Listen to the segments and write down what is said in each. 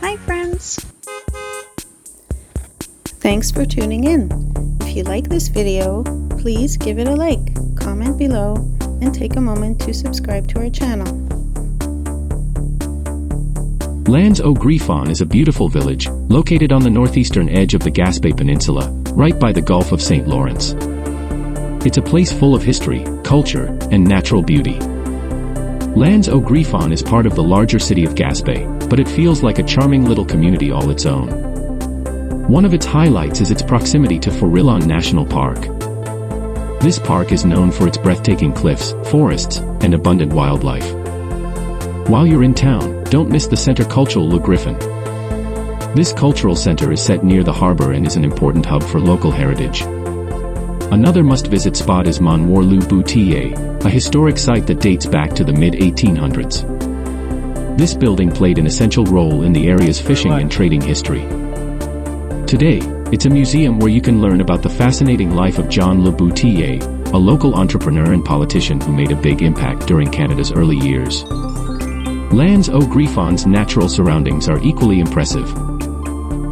Hi friends! Thanks for tuning in. If you like this video, please give it a like, comment below, and take a moment to subscribe to our channel. Landes au Griffon is a beautiful village, located on the northeastern edge of the Gaspé Peninsula, right by the Gulf of St. Lawrence. It's a place full of history, culture, and natural beauty. Landes au Griffon is part of the larger city of Gaspé, but it feels like a charming little community all its own. One of its highlights is its proximity to Forillon National Park. This park is known for its breathtaking cliffs, forests, and abundant wildlife. While you're in town, don't miss the Centre Culturel Le Griffon. This cultural center is set near the harbor and is an important hub for local heritage. Another must-visit spot is Manoir Le Boutier, a historic site that dates back to the mid-1800s. This building played an essential role in the area's fishing and trading history. Today, it's a museum where you can learn about the fascinating life of John Le Boutier, a local entrepreneur and politician who made a big impact during Canada's early years. Landes au Griffon's natural surroundings are equally impressive.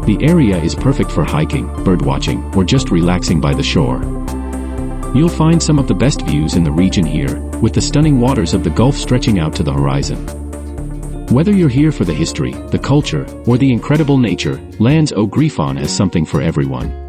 The area is perfect for hiking, birdwatching, or just relaxing by the shore. You'll find some of the best views in the region here, with the stunning waters of the Gulf stretching out to the horizon. Whether you're here for the history, the culture, or the incredible nature, Landes au Griffon has something for everyone.